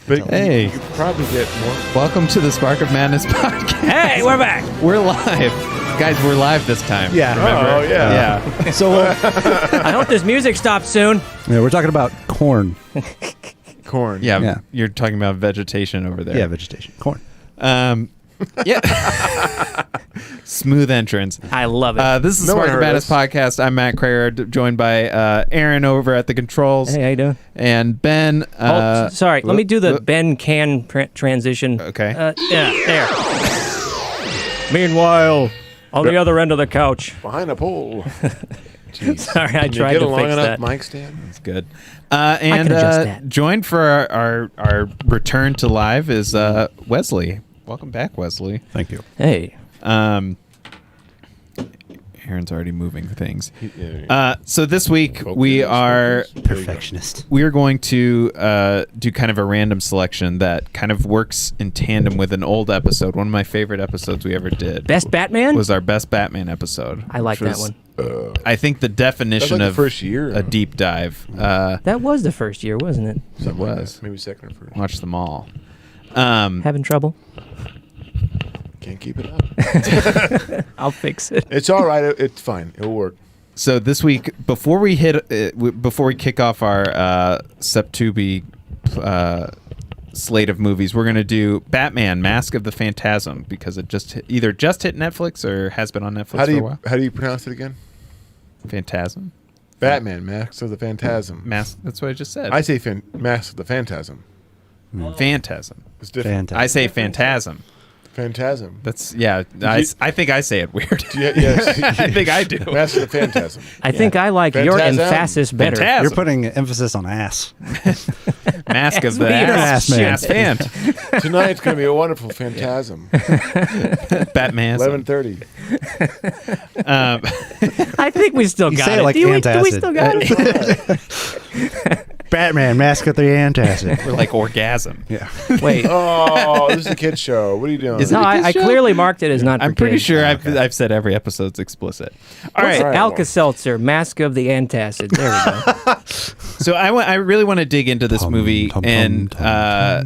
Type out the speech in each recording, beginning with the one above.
But Hey. you could probably get more. Welcome to the Spark of Madness podcast. Hey, we're back. We're live. Guys, we're live this time. Yeah. Remember? Oh, yeah. Yeah. So I hope this music stops soon. yeah, we're talking about corn. Corn. Yeah. Yeah. You're talking about vegetation over there. Yeah, vegetation. Corn. Yeah. Smooth entrance. I love it. This is No one Spark of heard Madness us. podcast. I'm Matt Krager, joined by Aaron over at the controls. Hey, how you doing? And Ben. Sorry, let me do the whoop. Ben can transition. Okay. Yeah, there. Meanwhile, on the other end of the couch. Behind a pole. Jeez. Sorry, I Can you tried get to a long fix enough that. mic stand? That's good. And can adjust that. joined for our return to live is Wesley. Welcome back, Wesley. Thank you. Hey, Aaron's already moving things. Yeah. So this week Focus, we are focus. There you go. Perfectionist. we are going to do kind of a random selection that kind of works in tandem with an old episode. One of my favorite episodes we ever did best Batman? was our best Batman episode. I like which that was, one. I think the definition That's like of the first year. a deep dive. That was the first year, wasn't it? Something like was. that. Maybe second or first. Watch them all. Having trouble? Can't keep it up. I'll fix it. It's all right. It's fine. It'll work. So this week, before we kick off our Septubi slate of movies, we're gonna do Batman: Mask of the Phantasm because it either just hit Netflix or has been on Netflix for a while. How do you pronounce it again? Phantasm, Batman, Mask of the Phantasm. Mask. That's what I just said. I say Mask of the Phantasm. Phantasm. It's different. Fantastic. I say Phantasm. Phantasm. That's I think I say it weird. Yes. I think I do. Mask of the Phantasm. I think I like your Phantasm. emphasis better. Phantasm. You're putting emphasis on ass. Mask of That's the weird. ass, Ass man. ass fan. Tonight's going to be a wonderful Phantasm. Batman. 11:30. I think we still You got say it. it like do we antacid. still got it? Batman, Mask of the Antacid. We're like orgasm. Yeah. Wait. Oh, this is a kid's show. What are you doing? Is No, it a I kid's show? clearly marked it as not for I'm pretty kids. sure I've said every episode's explicit. All right. All right. Alka-Seltzer, Mask of the Antacid. There we go. So I really want to dig into this movie, and I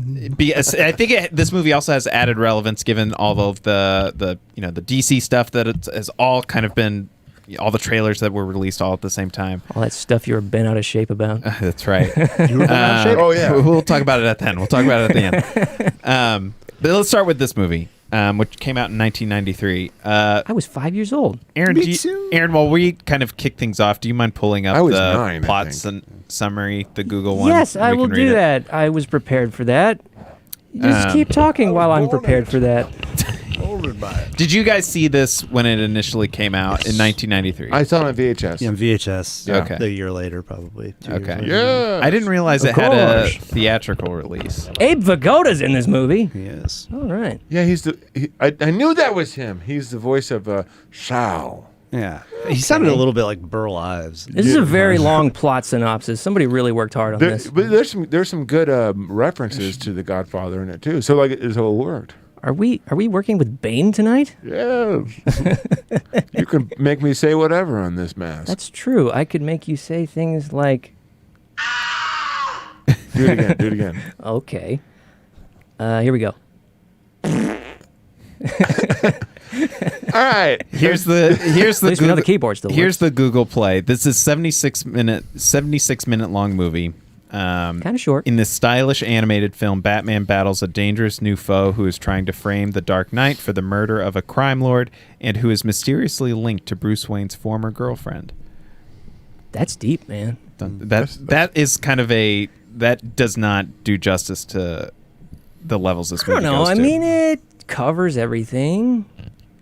think this movie also has added relevance given all of the DC stuff that it has all kind of been, all the trailers that were released all at the same time. All that stuff you were bent out of shape about. That's right. Oh, yeah. We'll talk about it at the end. We'll talk about it at the end. But let's start with this movie, which came out in 1993. I was 5 years old. Aaron, Me too. Aaron, while we kind of kick things off, do you mind pulling up I was the 9, I plots think. and summary, the Google one? Yes, We I can will read do it. that. I was prepared for that. Just Um, keep talking while I'm born prepared it. for that. Molded by it. Did you guys see this when it initially came out in 1993? I saw it on VHS. Yeah, VHS. Yeah. Okay. A year later, probably. 2 years Okay. later. Yeah. I didn't realize Of it had a course. theatrical release. Abe Vigoda's in this movie. He is. All right. Yeah, I knew that was him. He's the voice of Shao. Yeah. He sounded a little bit like Burl Ives. This is a very long plot synopsis. Somebody really worked hard on this. But there's some good references to The Godfather in it too. So it worked. Are we working with Bane tonight? Yeah. You can make me say whatever on this mask. That's true. I could make you say things like, Do it again. Do it again. okay. Here we go. All right. Here's the At least we know the keyboard still Here's works. the Google Play. This is 76 minute long movie. Kind of short. In this stylish animated film, Batman battles a dangerous new foe who is trying to frame the Dark Knight for the murder of a crime lord and who is mysteriously linked to Bruce Wayne's former girlfriend. That's deep, man. That is kind of that does not do justice to the levels this I don't movie know. goes I to. mean, it covers everything.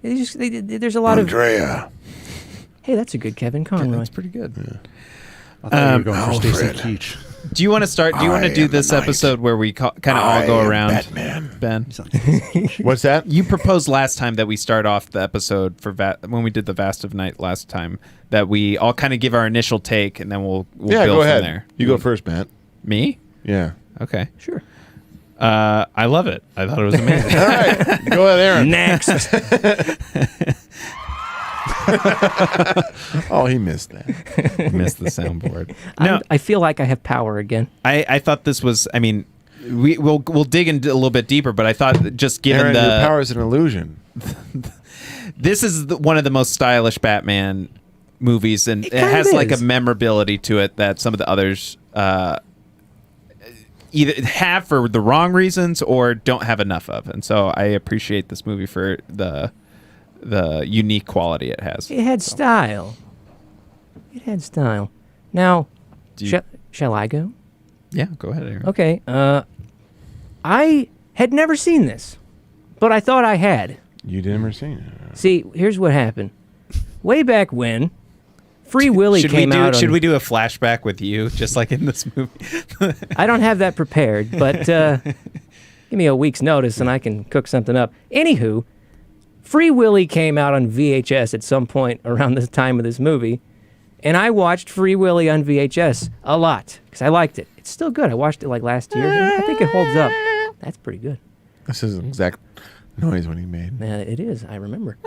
There's a lot of. Andrea. Hey, that's a good Kevin Conroy. That's pretty good. I thought you were going for Stacy Alfred. Keach. Do you want to start? Do you want to I do am this the knight. episode where we kind of all go around? Batman. Ben, What's that? you proposed last time that we start off the episode for when we did the Vast of Night last time that we all kind of give our initial take and then we'll Yeah, build go ahead. from there. You go first, Matt. Me? Yeah. Okay. Sure. I love it. I thought it was amazing. All right. Go ahead, Aaron. Next. Oh, he missed that. Missed the soundboard. No, I feel like I have power again. I thought this was. I mean, we'll dig into a little bit deeper, but I thought that just given Aaron, your power is an illusion. this is one of the most stylish Batman movies, and it has like a memorability to it that some of the others either have for the wrong reasons or don't have enough of. And so I appreciate this movie for the unique quality it has. It had style. It had style. Now, shall I go? Yeah, go ahead, Aaron. Okay. I had never seen this, but I thought I had. You never seen it. See, here's what happened. Way back when, Free Willy came out. Should we do a flashback with you, just like in this movie? I don't have that prepared, but give me a week's notice and I can cook something up. Anywho, Free Willy came out on VHS at some point around the time of this movie, and I watched Free Willy on VHS a lot because I liked it. It's still good. I watched it like last year. I think it holds up. That's pretty good. This is an exact noise when he made. It is. I remember.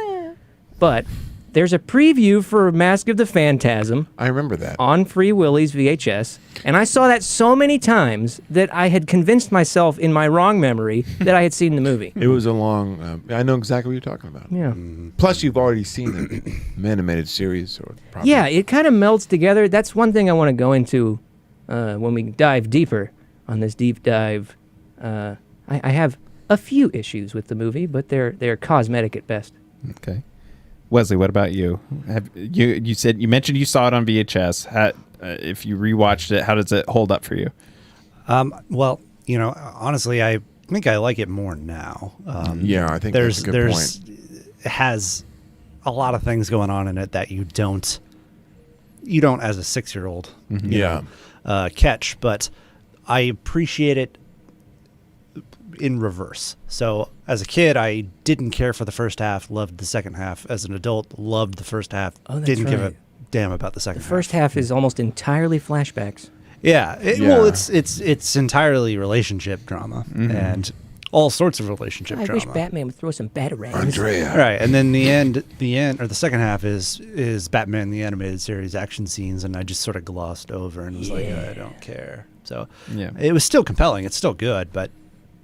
But there's a preview for Mask of the Phantasm I remember that. on Free Willy's VHS, and I saw that so many times that I had convinced myself in my wrong memory that I had seen the movie. It was a long. I know exactly what you're talking about. Yeah. Plus, you've already seen the animated series, or probably. Yeah, it kind of melts together. That's one thing I want to go into when we dive deeper on this deep dive. I have a few issues with the movie, but they're cosmetic at best. Okay. Wesley, what about you? You mentioned you saw it on VHS. If you rewatched it, how does it hold up for you? Well, honestly, I think I like it more now. Yeah, I think that's a good point. It has a lot of things going on in it that you don't as a 6-year-old catch, but I appreciate it in reverse. So as a kid, I didn't care for the first half, loved the second half. As an adult, loved the first half, didn't give a damn about the second half. The first half is almost entirely flashbacks. Yeah. Well, it's entirely relationship drama and all sorts of relationship I drama. wish Batman would throw some batarangs. Andrea. Right, and then the end, or the second half is Batman the Animated Series action scenes, and I just sort of glossed over and was like, I don't care. So it was still compelling. It's still good, but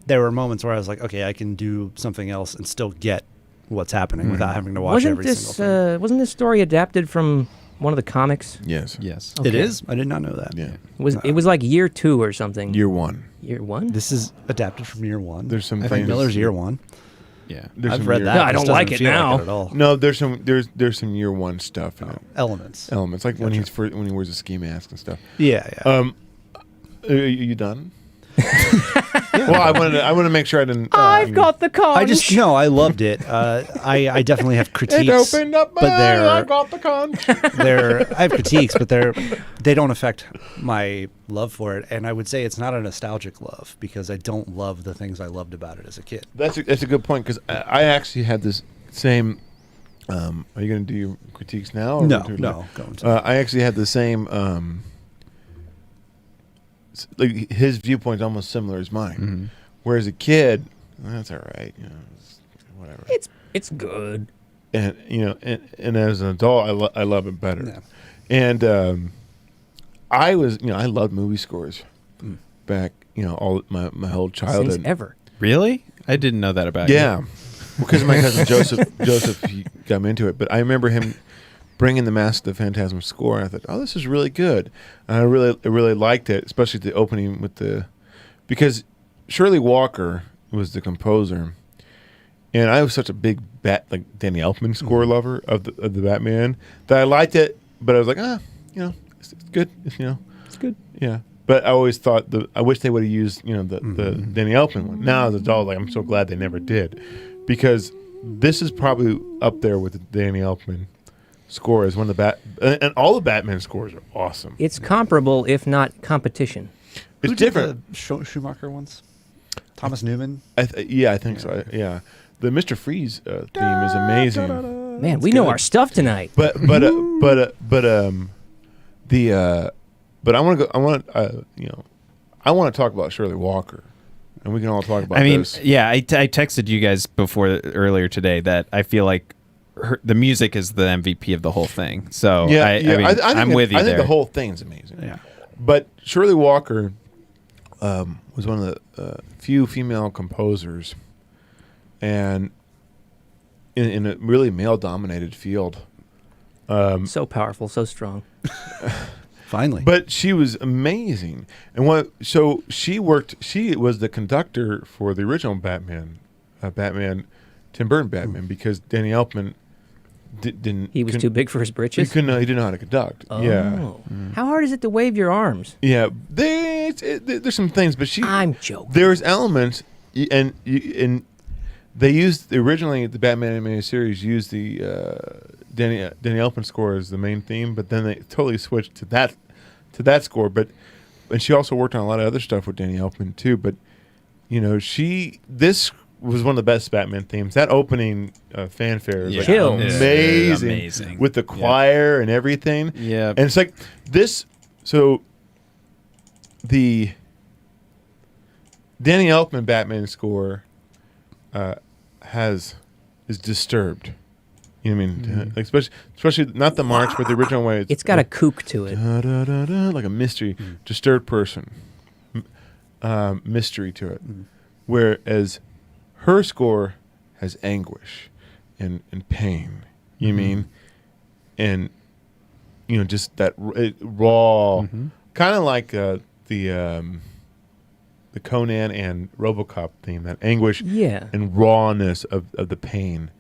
there were moments where I was like, okay, I can do something else and still get what's happening without having to watch every single thing. Wasn't this story adapted from one of the comics? Yes. Okay. It is? I did not know that. Yeah. It was like year 2 or something. Year 1. Year 1? This is adapted from year 1. There's some I think famous- Miller's year 1. Yeah. I've read that. No, I This don't like doesn't it feel now. at all. No, there's some year 1 stuff in it. Elements. Like when when he wears a ski mask and stuff. Yeah. Are you done? Well, I wanted to make sure I didn't. I've got the conch. I loved it. I definitely have critiques. It opened up my eyes. I got the conch. I have critiques, but they don't affect my love for it. And I would say it's not a nostalgic love because I don't love the things I loved about it as a kid. That's a good point because I actually had this same. Are you going to do your critiques now? Or No. Going to. I actually had the same. Like his viewpoint's almost similar as mine. Mm-hmm. Whereas a kid, that's all right, whatever. It's good. And and as an adult, I love it better. Yeah. And I loved movie scores back, all my whole childhood. Since ever. Really? I didn't know that about you. Yeah, because my cousin Joseph, he got me into it. But I remember him bringing the Mask of the Phantasm score, and I thought, oh, this is really good. And I really liked it, especially the opening because Shirley Walker was the composer, and I was such a big Danny Elfman score lover of the Batman that I liked it, but I was like, it's good, It's good. yeah. But I always thought I wish they would have used the Danny Elfman one. Now as an adult, I'm so glad they never did, because this is probably up there with the Danny Elfman score as one of the and all the Batman scores are awesome. It's comparable, if not competition. It's Who did different. the Schumacher ones? Thomas Newman? I think so. Yeah, the Mr. Freeze theme is amazing. Man, we know our stuff tonight. But I want to go. I want to talk about Shirley Walker, and we can all talk about. I mean, this. yeah, I texted you guys earlier today that I feel like the music is the MVP of the whole thing. So I'm with you I there. think the whole thing's amazing. Yeah. But Shirley Walker was one of the few female composers, and in a really male-dominated field. So powerful, so strong. Finally. But she was amazing. And so she was the conductor for the original Batman, Tim Burton Batman, because Danny Elfman didn't. He was too big for his britches? He didn't know how to conduct. Oh. Yeah. How hard is it to wave your arms? Yeah. There's some things, but I'm joking. There's elements, and they used, originally the Batman animated series used the Danny Elfman score as the main theme, but then they totally switched to that score. And she also worked on a lot of other stuff with Danny Elfman too. But this was one of the best Batman themes. That opening fanfare is amazing with the choir and everything. Yeah, and it's like this. So the Danny Elfman Batman score is disturbed. You know what I mean? Like especially not the march, but the original way. It's got a kook to it. Like a mystery, disturbed person, mystery to it. Whereas her score has anguish and pain. You mean? And just that raw, kind of like the Conan and RoboCop theme, that anguish and rawness of the pain.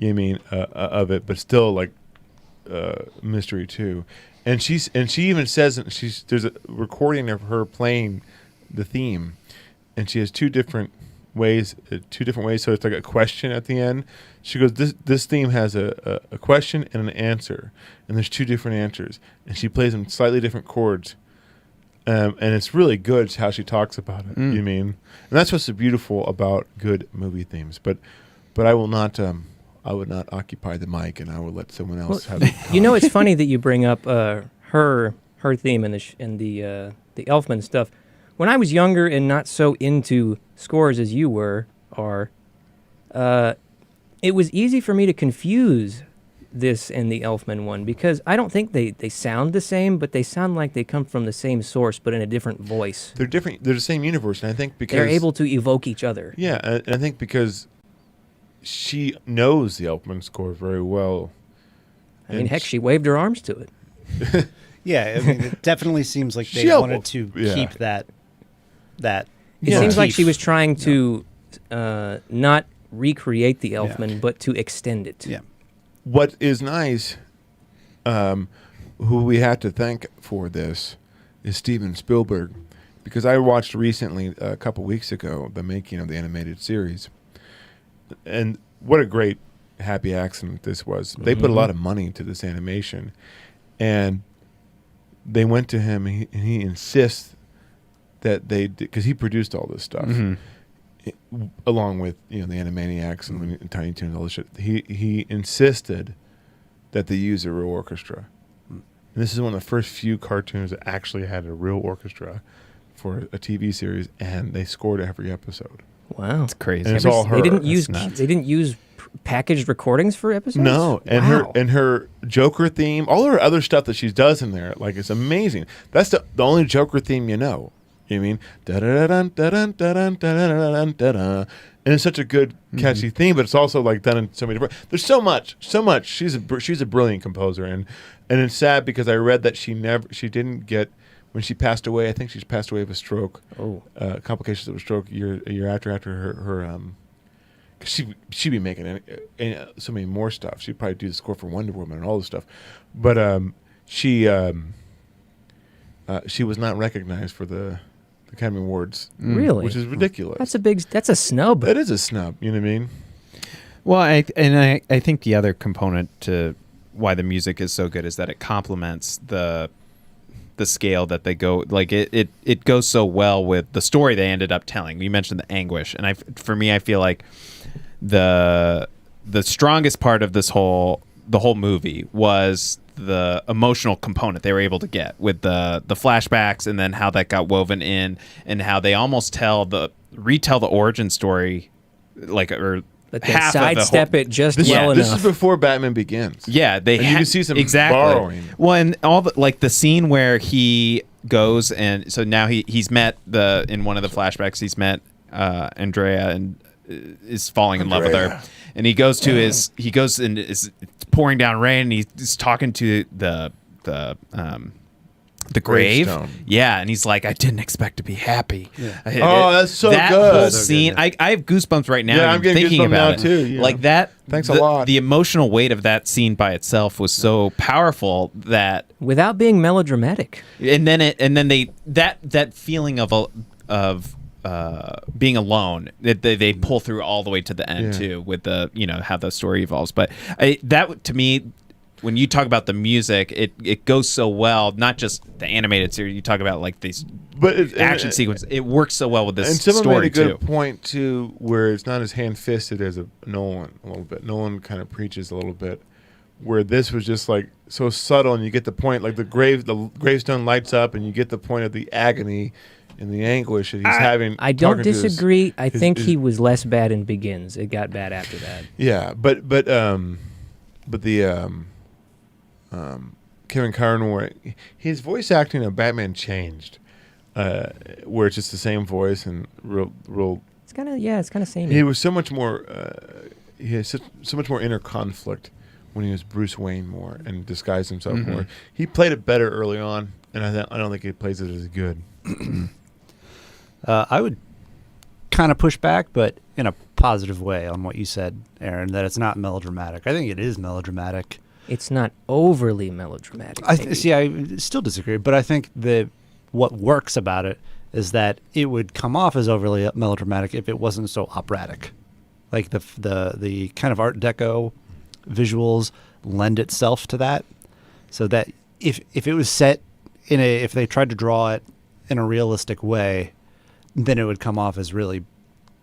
You mean of it, but still like mystery too. And she even says there's a recording of her playing the theme, and she has two different ways. So it's like a question at the end. She goes, this theme has a question and an answer, and there's two different answers, and she plays them slightly different chords. And it's really good how she talks about it. You mean? And that's what's so beautiful about good movie themes. But I will not. I would not occupy the mic, and I will let someone else have it. It's funny that you bring up her theme and the Elfman stuff. When I was younger and not so into scores as you it was easy for me to confuse this and the Elfman one, because I don't think they sound the same, but they sound like they come from the same source, but in a different voice. They're different. They're the same universe, and I think because they're able to evoke each other. Yeah, and I think because she knows the Elfman score very well. I mean, heck, she waved her arms to it. Yeah, I mean, it definitely seems like they wanted to keep that. It seems like she was trying to not recreate the Elfman, but to extend it. Yeah. What is nice, who we have to thank for this, is Steven Spielberg, because I watched recently, a couple weeks ago, the making of the animated series. And what a great happy accident this was. They put a lot of money into this animation, and they went to him, and he insists that they, because he produced all this stuff, along with the Animaniacs and Tiny Toons, all this shit. He insisted that they use a real orchestra, and this is one of the first few cartoons that actually had a real orchestra for a TV series, and they scored every episode. Wow, it's crazy. And it's all her. They didn't use packaged recordings for episodes. No, and her Joker theme, all her other stuff that she does in there, like, it's amazing. That's the only Joker theme you know. You mean da da da da da da da da da, and it's such a good catchy theme, but it's also like done in so many different. There's so much. She's a brilliant composer, and it's sad because I read that she didn't get, when she passed away. I think she's passed away of a stroke. Complications of a stroke a year after her cause she'd be making so many more stuff. She'd probably do the score for Wonder Woman and all this stuff, but she was not recognized for the Academy Awards. Really? Which is ridiculous. That's a snub. That is a snub. You know what I mean? Well, I think the other component to why the music is so good is that it complements the scale that they go, like it goes so well with the story they ended up telling. You mentioned the anguish, and for me, I feel like the strongest part of the whole movie was the emotional component they were able to get with the flashbacks, and then how that got woven in, and how they almost retell the origin story, but they sidestep it just well enough. This is before Batman Begins. Yeah, you can see some exactly borrowing. Well, and all the scene where he goes, and so now he's met in one of the flashbacks he's met Andrea and is falling in love with her, and he goes and is pouring down rain, and he's talking to the grave. Gravestone. Yeah, and he's like, I didn't expect to be happy. Yeah. That's so that good. Whole So scene, good, I have goosebumps right now. Yeah, I'm getting thinking goosebumps about now, it too, yeah. Like that. Thanks a lot. The emotional weight of that scene by itself was so powerful that, without being melodramatic. and then they that feeling of being alone that they pull through all the way to the end too, with the how the story evolves. But that to me, when you talk about the music, it goes so well. Not just the animated series. You talk about like these action sequence. It works so well with this and someone story made a good too. point too, where it's not as hand-fisted as Nolan a little bit. Nolan kind of preaches a little bit, where this was just like so subtle, and you get the point. Like the gravestone lights up, and you get the point of the agony and the anguish that he's having. I don't talking to his- disagree. I think his- he was less bad in Begins. It got bad after that. Yeah, but the Kevin Conroy, his voice acting of Batman changed, where it's just the same voice and real. It's kind of samey. He was so much more. He has so much more inner conflict when he was Bruce Wayne more and disguised himself more. He played it better early on, and I don't think he plays it as good. I would kind of push back, but in a positive way on what you said, Aaron, that it's not melodramatic. I think it is melodramatic. It's not overly melodramatic. See, I still disagree, but I think what works about it is that it would come off as overly melodramatic if it wasn't so operatic. Like the kind of Art Deco visuals lend itself to that, so that if it was set if they tried to draw it in a realistic way, then it would come off as really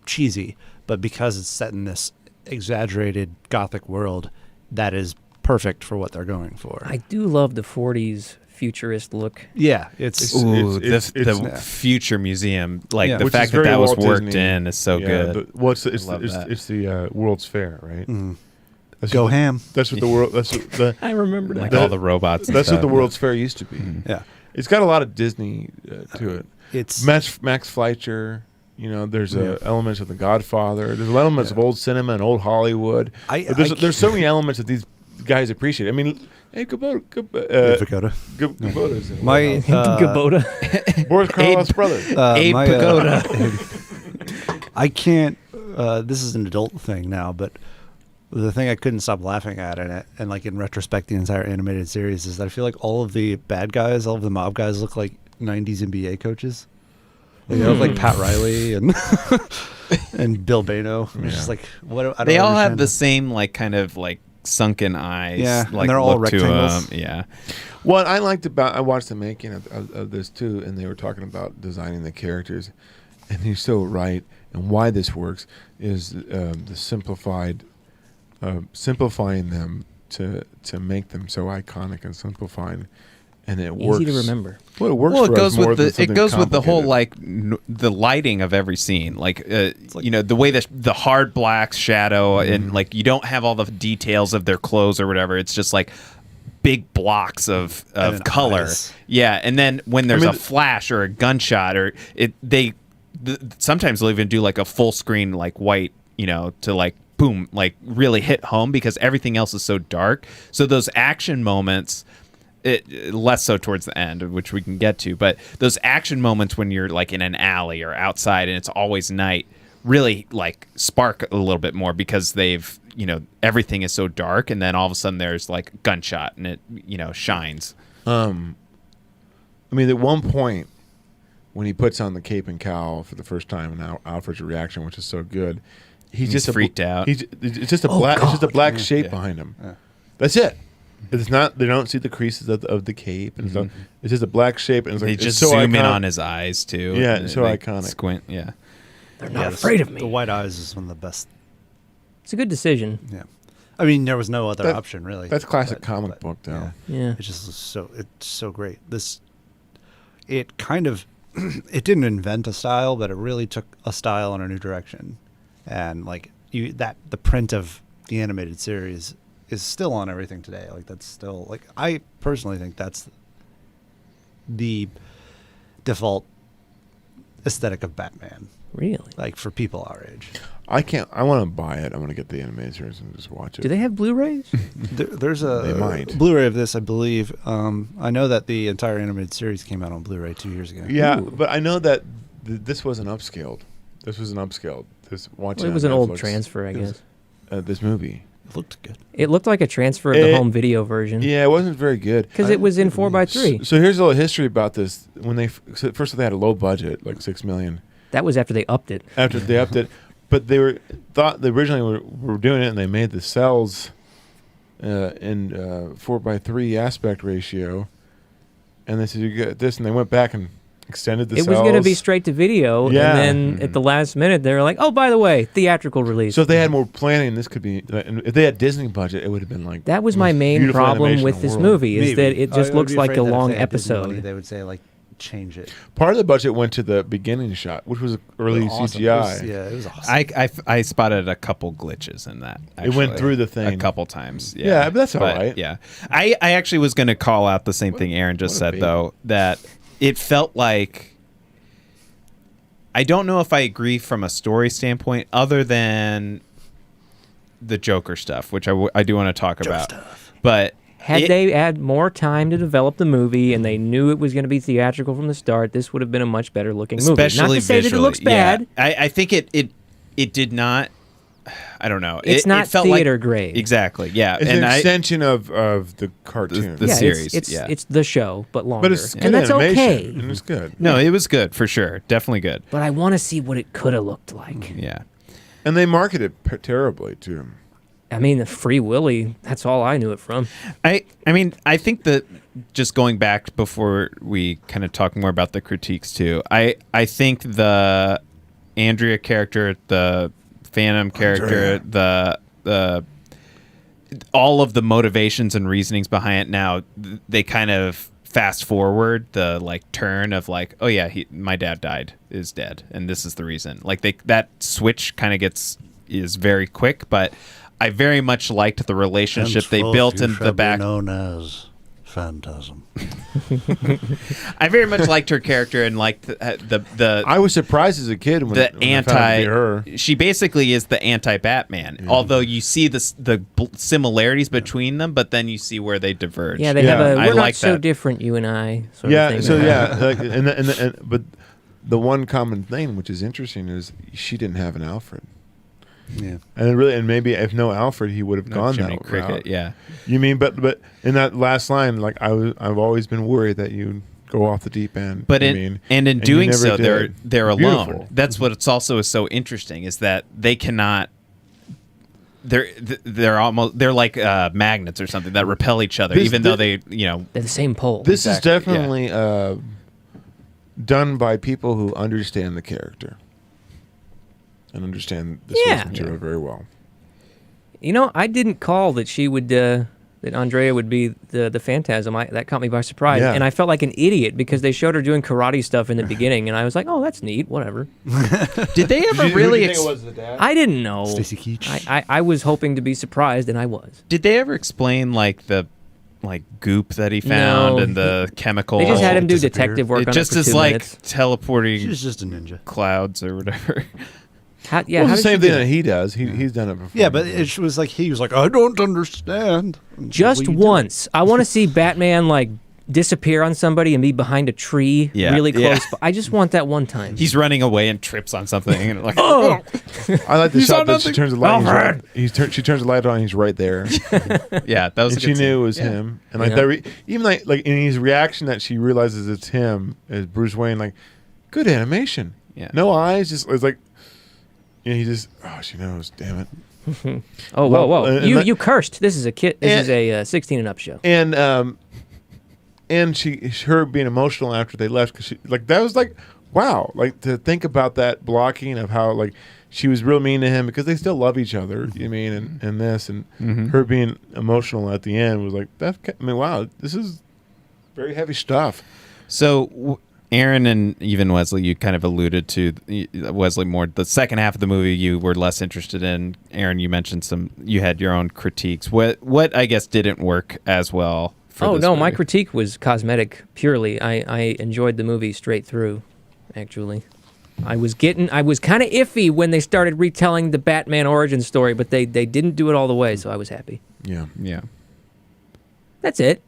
cheesy. But because it's set in this exaggerated Gothic world, that is perfect for what they're going for. I do love the 40s futurist look. Yeah, it's the future museum, like the Which fact is very that was Walt worked Disney. in is so good. It's love that. the World's Fair, right? That's Go what the- ham. That's what the world. That's what the. I remember that. Like all the robots. And That's what stuff. the World's Fair used to be. Yeah, It's got a lot of Disney to it. it's Max Fleischer. There's elements of The Godfather. There's elements of old cinema and old Hollywood. There's so many elements that these guys appreciate. I mean, hey, Kubota. Kubota's in it. my Kubota. Boris Karloff's brother. Abe my, Pagoda. I can't. This is an adult thing now, but the thing I couldn't stop laughing at in it, and like in retrospect, the entire animated series, is that I feel like all of the bad guys, all of the mob guys, look like '90s NBA coaches. Like, they look like Pat Riley and and Bill Bano. It's just like what? I don't They all have understand the same like kind of like sunken eyes. Yeah, and like they're all look to rectangles. 'em. Yeah. What I liked about I watched the making of this too, and they were talking about designing the characters, and he's so right. And why this works is the simplifying them to make them so iconic and simplifying, and it works. Easy to remember. Well, it works. Well, for it us goes more with than the something whole complicated. like the lighting of every scene, like the way that the hard black shadow and like you don't have all the details of their clothes or whatever. It's just like big blocks of then color. eyes. Yeah, and then when there's mean, a flash or a gunshot or sometimes they'll even do like a full screen like white, to like boom, like really hit home because everything else is so dark. So those action moments. Less so towards the end, which we can get to, but those action moments when you're like in an alley or outside and it's always night really like spark a little bit more because they've everything is so dark, and then all of a sudden there's like gunshot and it shines. I mean, at one point when he puts on the cape and cowl for the first time, and Alfred's reaction, which is so good, he's just freaked out. It's just a black. It's just a black shape behind him. Yeah. That's it. It's not. They don't see the creases of the cape and stuff. It's just a black shape, and it's They like just it's so zoom in iconic. on his eyes too. Yeah, and it's so they iconic. Squint. Yeah. They're not afraid of me. The white eyes is one of the best. It's a good decision. Yeah, I mean there was no other That- option really. That's classic But- comic but, book, though. Yeah. It's just it's so great. It kind of it didn't invent a style, but it really took a style in a new direction, and like the print of the animated series is still on everything today. Like that's still like I personally think that's the default aesthetic of Batman. Really? Like for people our age. I can't. I want to buy it. I want to get the animated series and just watch it. Do they have Blu-rays? There's a They might. Blu-ray of this, I believe. I know that the entire animated series came out on Blu-ray 2 years ago. Yeah, Ooh. but I know that this wasn't upscaled. This was an upscaled. Well, it was an old transfer, I guess. This movie. It looked good. It looked like a transfer of the home video version. Yeah, it wasn't very good. Because it was in 4:3. So here's a little history about this. When they first they had a low budget, like $6 million. That was after they upped it. After they upped it, but they originally were doing it, and they made the cells in 4:3 aspect ratio, and they said you get this, and they went back and extended the cells. It was going to be straight to video, Yeah. and then at the last minute, they were like, "Oh, by the way, theatrical release." So if they had more planning, this could be. And if they had Disney budget, it would have been like that was my main beautiful problem animation with in the this world. movie is Maybe. that it just I would looks be like a afraid that if long they had Disney episode. money, they would say like change it. Part of the budget went to the beginning shot, which was early Awesome. CGI. It was awesome. I spotted a couple glitches in that. It went actually, through the thing. a couple times. Yeah, Yeah, but that's all right. Yeah, I actually was going to call out the same thing Aaron just what a said baby. though, that it felt like. I don't know if I agree from a story standpoint, other than the Joker stuff, which I do want to talk about. But Had they had more time to develop the movie and they knew it was going to be theatrical from the start, this would have been a much better looking movie. Not especially to say that it looks visually, yeah. bad. I think it did not. I don't know. It's not it felt theater like, grade. Exactly. Yeah, It's and an I. extension of the cartoon. The Yeah, series, It's yeah. it's the show, but longer. But it's good and that's animation, okay. and it's good. No, it was good for sure. Definitely good. But I want to see what it could have looked like. Yeah. And they marketed terribly too. I mean, the Free Willy, that's all I knew it from. I mean, I think that just going back before we kind of talk more about the critiques too, I think the Andrea character, the Phantom character, the all of the motivations and reasonings behind it now, they kind of fast forward the like turn of like, oh yeah, my dad is dead, and this is the reason. Like that switch kind of is very quick, but I very much liked the relationship they built in the back. Known as Phantasm. I very much liked her character and liked the I was surprised as a kid when I found it to be her. She basically is the anti-Batman. Yeah. Although you see the similarities between them, but then you see where they diverge. Yeah, they Yeah. have a I we're not like so that. different, you and I. Sort Yeah. of thing. So yeah, like, but the one common thing which is interesting is she didn't have an Alfred. Yeah. And maybe if no Alfred, he would have No, gone Jiminy that Cricket. route. Yeah. You mean, but in that last line, like I've always been worried that you go off the deep end. But in in doing never so, did. they're alone. Beautiful. That's what it's also is so interesting is that they cannot. They're almost like magnets or something that repel each other, even though they They're the same pole. This Exactly, is definitely done by people who understand the character and understand the source Yeah. material very well. You know, I didn't call that she would that Andrea would be the Phantasm. That caught me by surprise, Yeah. and I felt like an idiot because they showed her doing karate stuff in the beginning, and I was like, "Oh, that's neat. Whatever." Did they ever really? I didn't know. Stacy Keach. I was hoping to be surprised, and I was. Did they ever explain like the goop that he found No. and the chemical? They just had him do disappeared. detective work It on just it for is 2 like minutes. teleporting She's just a ninja. clouds or whatever. How, yeah, Well, how it's the did same she thing do that it? he does. He's done it before. Yeah, but it was like he was like, I don't understand. And she's Just like, "Well, you do." once. I want to see Batman like disappear on somebody and be behind a tree Yeah, really yeah. close. But I just want that one time. He's running away and trips on something and like, Oh! I like the You saw shot that she nothing? turns the light. Alfred! She turns the light on. He's right there, yeah, that was. and a she good knew scene. it was Yeah. him. And like Yeah. even like in his reaction that she realizes it's him as Bruce Wayne. Like, good animation. Yeah. No eyes. Just it's like, he just she knows. Damn it. Oh, Well, whoa, whoa! and You that- you cursed. This is a kid. This And- is a 16 and up show. And her being emotional after they left because like that was like wow, like to think about that blocking of how like she was real mean to him because they still love each other. You mean and this and her being emotional at the end was like that. I mean, wow, this is very heavy stuff. So, Aaron and even Wesley, you kind of alluded to Wesley more. The second half of the movie, you were less interested in. Aaron, you mentioned you had your own critiques. What I guess didn't work as well for Oh this no, movie. my critique was cosmetic purely. I enjoyed the movie straight through, actually. I was kind of iffy when they started retelling the Batman origin story, but they didn't do it all the way, so I was happy. Yeah. Yeah. That's it.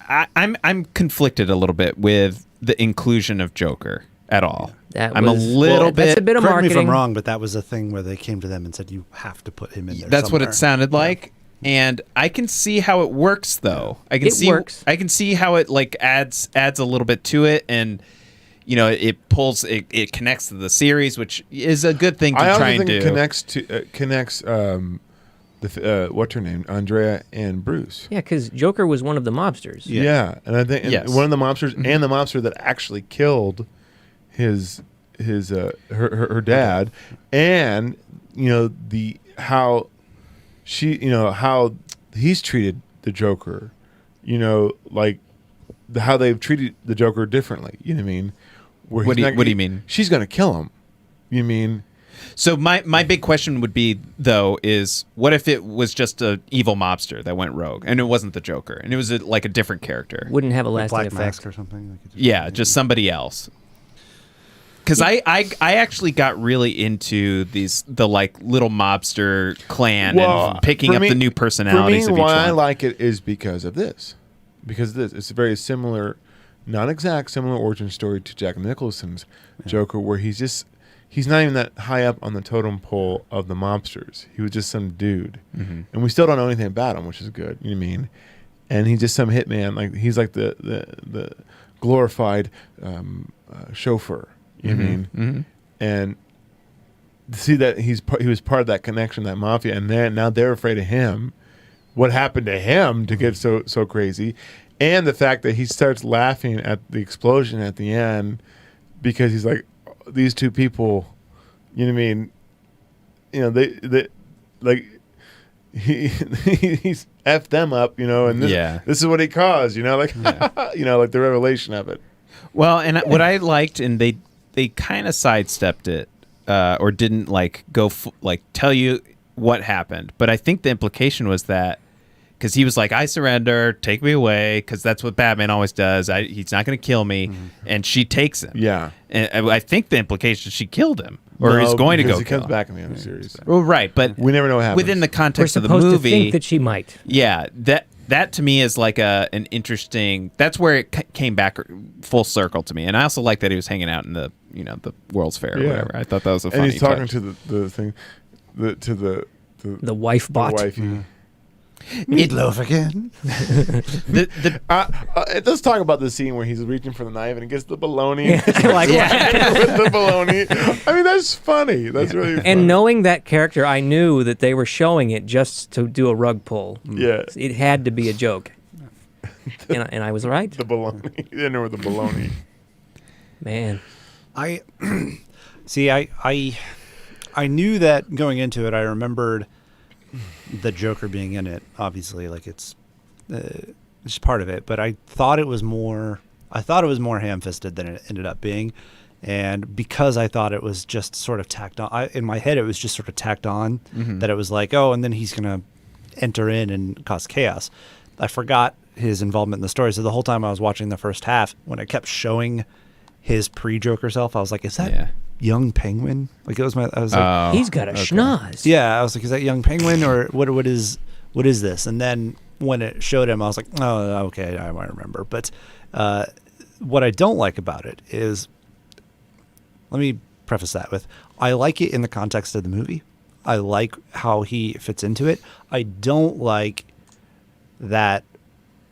I'm conflicted a little bit with the inclusion of Joker at all. That's a bit of Correct marketing. me if I'm wrong, but that was a thing where they came to them and said, you have to put him in there That's somewhere. what it sounded like. And I can see how it works, though. I can see how it like adds a little bit to it, and it connects to the series, which is a good thing to try and do. I think connects what's her name, Andrea and Bruce. Yeah, because Joker was one of the mobsters. Yeah, and I think one of the mobsters and the mobster that actually killed her dad, and how he's treated the Joker, like how they've treated the Joker differently. You know what I mean? What do you mean? She's gonna kill him. You mean? So my big question would be, though, is what if it was just an evil mobster that went rogue, and it wasn't the Joker, and it was like a different character? Wouldn't have a lasting Black effect. Mask or something. Just somebody else. Because I actually got really into the like little mobster clan and picking up the new personalities For me, of each why I one. like it is because of this. It's a very similar, not exact similar origin story to Jack Nicholson's Joker, where he's not even that high up on the totem pole of the mobsters. He was just some dude, and we still don't know anything about him, which is good. You know what I mean? And he's just some hitman. Like he's like the glorified chauffeur. You know what I mean? Mm-hmm. And to see that he was part of that connection, that mafia, and now they're afraid of him. What happened to him to get so crazy, and the fact that he starts laughing at the explosion at the end because he's like, these two people, you know what I mean? They like he's effed them up, and this is what he caused, like like the revelation of it. Well, and what I liked, and they kind of sidestepped it, or didn't like go tell you what happened. But I think the implication was that because he was like, "I surrender, take me away," because that's what Batman always does. He's not going to kill me, and she takes him. Yeah, and I think the implication is she killed him, or is going to go. He kill comes him. back in the other series. Well, right, but we never know what happens within the We're context of the supposed movie. to think that she might. Yeah, that to me is like an interesting. That's where it came back full circle to me, and I also like that he was hanging out in the the World's Fair or whatever. I thought that was a funny. And he's talking touch. to the thing, to The wife bot. The wifey. Meatloaf again. Let's talk about the scene where he's reaching for the knife and he gets the bologna. Like with the bologna. I mean, that's funny. That's really funny. And knowing that character, I knew that they were showing it just to do a rug pull. Yeah. It had to be a joke. And I was right. The bologna. Dinner with the bologna. Man. I knew that going into it. I remembered the Joker being in it. Obviously, like it's part of it. But I thought it was more ham-fisted than it ended up being. And because I thought it was just sort of tacked on, in my head it was just sort of tacked on. That it was like, oh, and then he's gonna enter in and cause chaos. I forgot his involvement in the story. So the whole time I was watching the first half, when it kept showing his pre-Joker self, I was like, is that young Penguin? Like it was I was like, he's got a schnoz. Yeah, I was like, is that young Penguin or what is this? And then when it showed him, I was like, oh, okay, I might remember. But what I don't like about it is, let me preface that with, I like it in the context of the movie. I like how he fits into it. I don't like that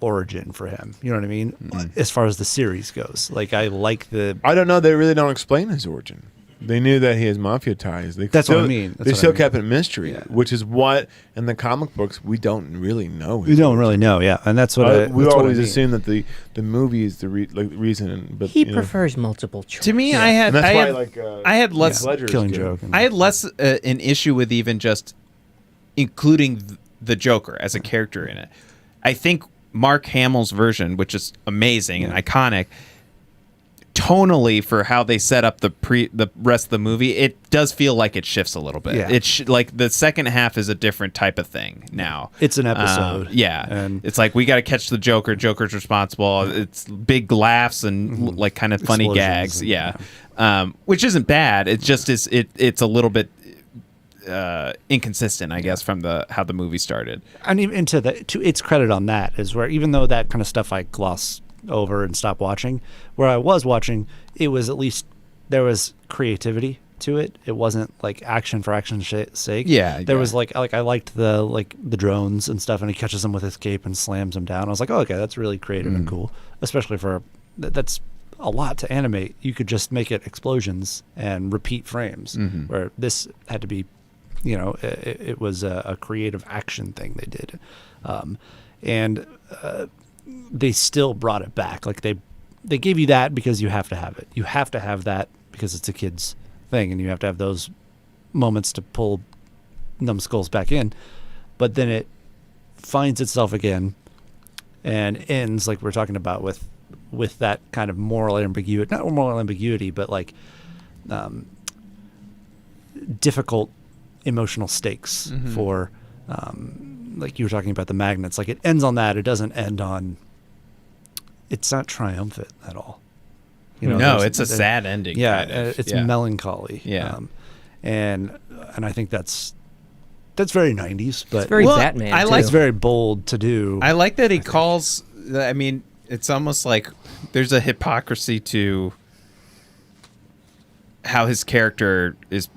origin for him. You know what I mean? As far as the series goes. Like I like the... I don't know. They really don't explain his origin. They knew that he has mafia ties. That's what I mean. They still kept it a mystery, which is what in the comic books we don't really know. We don't really know, yeah, and that's what we always assume that the movie is the reason. But he prefers multiple choice. To me, I had less Killing Joke. I had less an issue with even just including the Joker as a character in it. I think Mark Hamill's version, which is amazing and iconic, tonally for how they set up the rest of the movie, it does feel like it shifts a little bit. Yeah. It like the second half is a different type of thing now. It's an episode. Yeah, and it's like we got to catch the Joker. Joker's responsible. It's big laughs and like kind of funny gags. Which isn't bad. It just is. It's a little bit inconsistent, I guess, from how the movie started. And even to its credit on that is where, even though that kind of stuff I gloss over and stop watching, where I was watching, it was at least there was creativity to it. It wasn't like action for action's sake. There was like I liked the drones and stuff, and he catches them with his cape and slams them down. I was like, oh, okay, that's really creative and cool, especially for that's a lot to animate. You could just make it explosions and repeat frames, where this had to be, it was a creative action thing they did, and they still brought it back. Like they gave you that because you have to have it. You have to have that because it's a kid's thing, and you have to have those moments to pull numbskulls back in. But then it finds itself again and ends, like we're talking about, with that kind of moral ambiguity, not moral ambiguity, but like difficult emotional stakes for, like you were talking about the magnets. Like it ends on that. It doesn't end on, it's not triumphant at all. No, it's a sad ending. Yeah, kind of. it's melancholy. Yeah, and I think that's very 90s, but it's very Batman. I like it's very bold to do. I like that he calls. I mean, it's almost like there's a hypocrisy to how his character is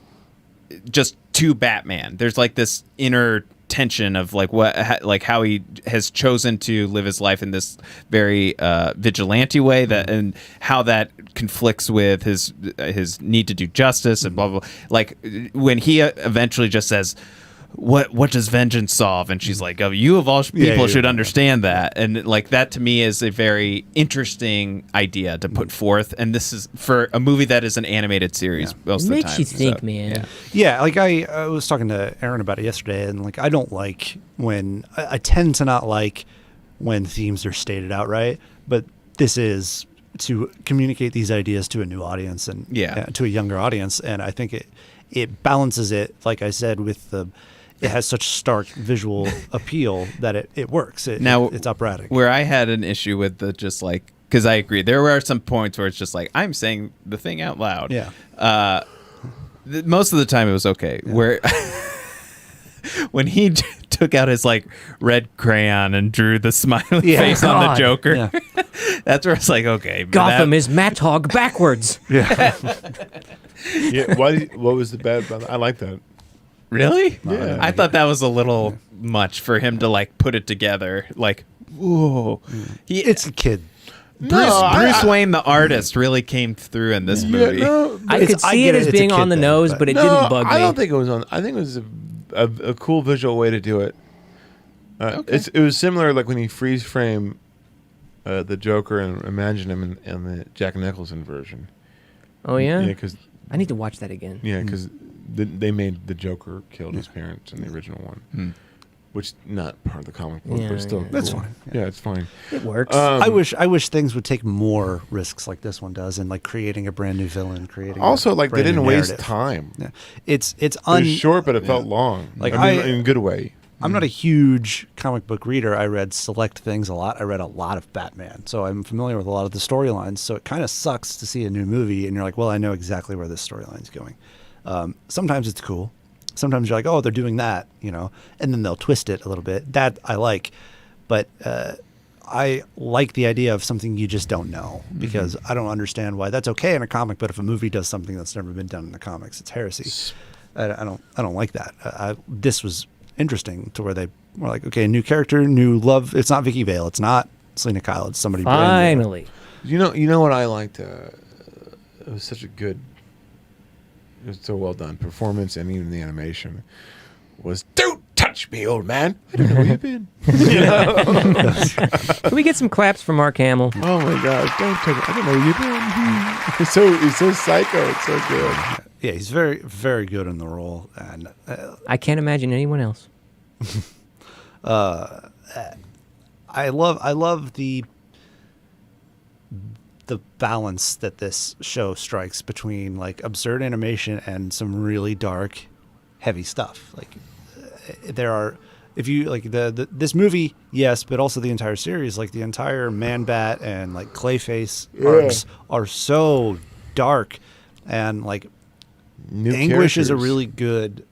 just to Batman. There's like this inner tension of like how he has chosen to live his life in this very vigilante way, that and how that conflicts with his need to do justice and blah blah blah. Like when he eventually just says, what does vengeance solve? And she's like, oh, you of all people should understand that. And like that to me is a very interesting idea to put forth. And this is for a movie that is an animated series most of the time. It makes you think, man. Yeah, like I was talking to Aaron about it yesterday, and like I don't like when I tend to not like when themes are stated outright, but this is to communicate these ideas to a new audience and to a younger audience, and I think it balances it, like I said, with it has such stark visual appeal that it works. It's operatic. Where I had an issue with just like, because I agree, there were some points where it's just like I'm saying the thing out loud. Yeah. Most of the time it was okay. Yeah. Where when he took out his like red crayon and drew the smiley face on the Joker, that's where it's like, okay, Gotham is Matog backwards. Yeah. Yeah. What was the bad about that? I like that. Really? Yeah. I thought that was a little much for him to like put it together. Like, whoa. It's a kid. Bruce Wayne, the artist, really came through in this movie. No, I could see it as being on the nose, but it didn't bug me. I don't think it was on. I think it was a cool visual way to do it. It was similar, like when you freeze frame the Joker and imagine him in the Jack Nicholson version. Oh yeah. Yeah, because I need to watch that again. Yeah, because they made the Joker killed his parents in the original one, which not part of the comic book, but still that's cool. fine. Yeah, it's fine. It works. I wish things would take more risks like this one does, and like creating a brand new villain, creating also like they didn't waste narrative. Time. Yeah. It was short, but it felt long. Like I mean, in a good way. I'm not a huge comic book reader. I read select things a lot. I read a lot of Batman, so I'm familiar with a lot of the storylines. So it kind of sucks to see a new movie and you're like, well, I know exactly where this storyline's going. Sometimes it's cool. Sometimes you're like, oh, they're doing that, and then they'll twist it a little bit. That I like, but I like the idea of something you just don't know, because I don't understand why that's okay in a comic, but if a movie does something that's never been done in the comics, it's heresy. I don't like that. This was interesting to where they were like, okay, new character, new love. It's not Vicky Vale. It's not Selena Kyle. It's somebody finally. You know what I liked? It was such a good. It was so well done performance, and even the animation was. Don't touch me, old man. I don't know where you've been. Can we get some claps from Mark Hamill? Oh my God! Don't touch me. I don't know where you've been. He's so psycho. It's so good. Yeah, he's very, very good in the role, and I can't imagine anyone else. I love the the balance that this show strikes between like absurd animation and some really dark, heavy stuff. Like there are, if you like this movie, yes, but also the entire series, like the entire Man-Bat and like Clayface arcs are so dark, and like New anguish is a characters. really good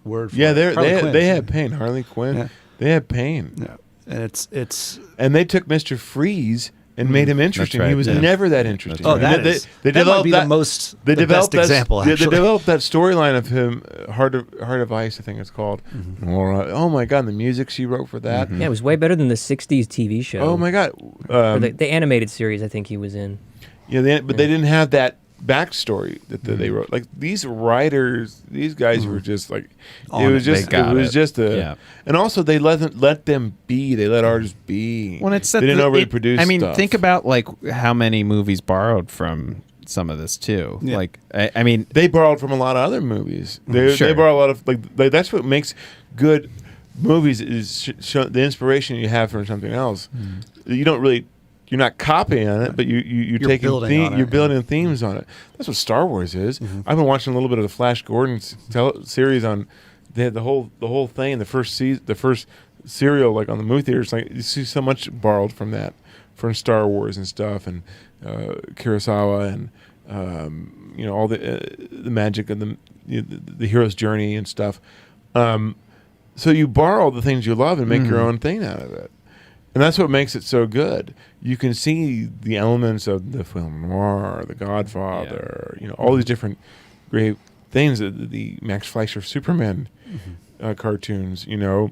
word for Yeah, it. Harley Quinn. they had pain. Harley Quinn. Yeah. They had pain. Yeah. And it's And they took Mr. Freeze and made him interesting. right, He was yeah. never that interesting. oh I mean, that they, is they that might developed be that, the most they the developed best that, example. They Actually, developed that storyline of him, Heart of Ice, I think it's called. Oh my God, the music she wrote for that. Yeah, it was way better than the '60s TV show. Oh my God. Or the animated series. I think he was in. Yeah, but they didn't have that backstory that they wrote. Like these writers, these guys were just like, On it it. was They just, got it was it. just a, Yeah. and also they let them be. They let artists be. When it's they didn't overly produce. I mean, stuff. think about like how many movies borrowed from some of this too. Yeah. Like, I mean, They borrowed from a lot of other movies. They Sure. borrow a lot of like that's what makes good movies is the inspiration you have from something else. You don't really. You're not copying on it, but you're taking building on it, you're building themes on it. That's what Star Wars is. I've been watching a little bit of the Flash Gordon series on. They had the whole thing in the first serial like on the movie theaters. Like you see so much borrowed from that, from Star Wars and stuff, and Kurosawa and all the magic of the hero's journey and stuff. So you borrow the things you love and make your own thing out of it. And that's what makes it so good. You can see the elements of the film noir, The Godfather, all these different great things, the Max Fleischer Superman cartoons, and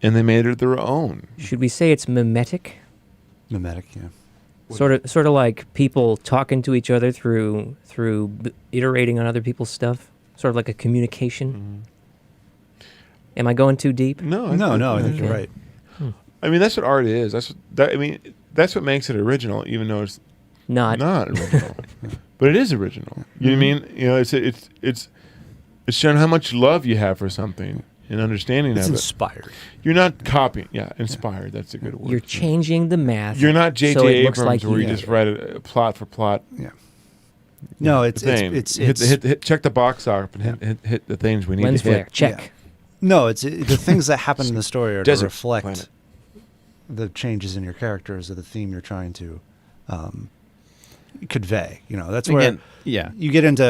they made it their own. Should we say it's mimetic? mimetic. Yeah. Sort of like people talking to each other through iterating on other people's stuff. Sort of like a communication. Am I going too deep? No, I think you're Okay. right. I mean, that's what art is. That's what makes it original, even though it's Not. not original. But it is original. You know what I mean? It's showing how much love you have for something and understanding It's of it. inspired. You're not copying. Yeah, inspired. That's a good word. You're changing the math. You're not J.J. so it Abrams, looks like where you you. just write a plot for plot. Yeah. No, it's thing. Hit check the box off and hit the things we need Lens to hit. flare. Check. Yeah. No, it's the things that happen in the story are to Desert reflect planet. the changes in your characters or the theme you're trying to convey. That's where again, yeah. you get into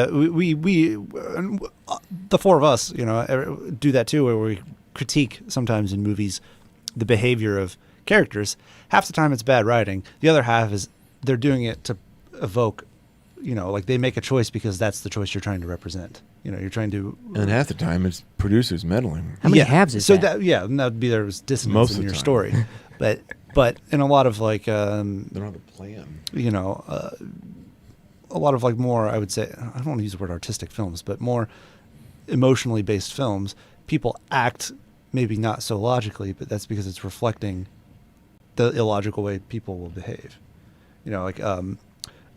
the four of us, do that too, where we critique sometimes in movies the behavior of characters. Half the time it's bad writing. The other half is they're doing it to evoke, like they make a choice because that's the choice you're trying to represent. You're trying to. And half the time, it's producers meddling. How many halves is so that? and that would be there's dissonance Most in of the your time. story, but in a lot of like They don't have a plan. a lot of like more, I would say, I don't want to use the word artistic films, but more emotionally based films, people act maybe not so logically, but that's because it's reflecting the illogical way people will behave.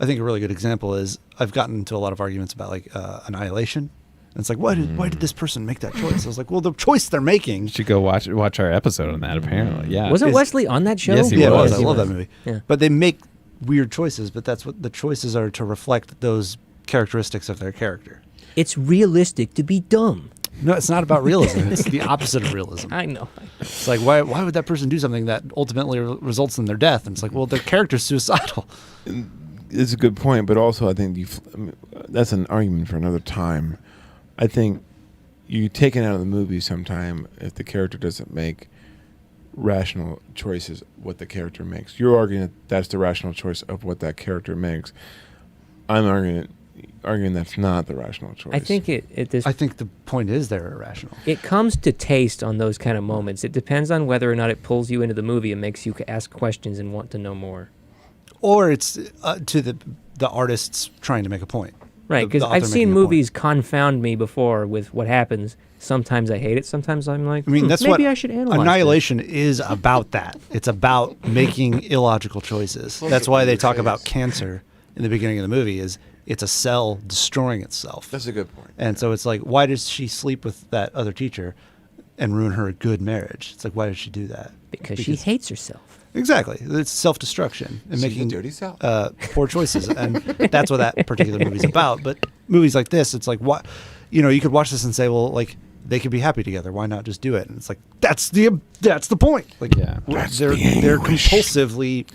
I think a really good example is I've gotten into a lot of arguments about like Annihilation. And it's like, why did this person make that choice? I was like, well, the choice they're making. You should go watch our episode on that. Apparently, yeah. Wasn't Is- Wesley on that show? Yes, he Yeah, it was. was. I love that movie. Yeah. But they make weird choices, but that's what the choices are, to reflect those characteristics of their character. It's realistic to be dumb. No, it's not about realism. It's the opposite of realism. I know. It's like, why would that person do something that ultimately results in their death? And it's like, well, their character's suicidal. It's a good point, but also I think that's an argument for another time. I think you take it out of the movie sometime if the character doesn't make rational choices, what the character makes. You're arguing that that's the rational choice of what that character makes. I'm arguing that's not the rational choice. I think I think the point is they're irrational. it comes to taste on those kind of moments. It depends on whether or not it pulls you into the movie and makes you ask questions and want to know more. Or it's to the artists trying to make a point. Right, The because author I've making seen a point. movies confound me before with what happens. Sometimes I hate it. Sometimes I'm like, I mean, that's maybe what I should analyze Annihilation is about. That it's about making illogical choices. That's why they talk about cancer in the beginning of the movie. Is it's a cell destroying itself. that's a good point. And so it's like, why does she sleep with that other teacher and ruin her good marriage? It's like, why did she do that? because she hates herself. Exactly. It's self-destruction and See making the dirty South. poor choices. And that's what that particular movie's about. But movies like this, it's like, what, you could watch this and say, well, like, they could be happy together. Why not just do it? And it's like, that's the point. Like, Yeah. they're compulsively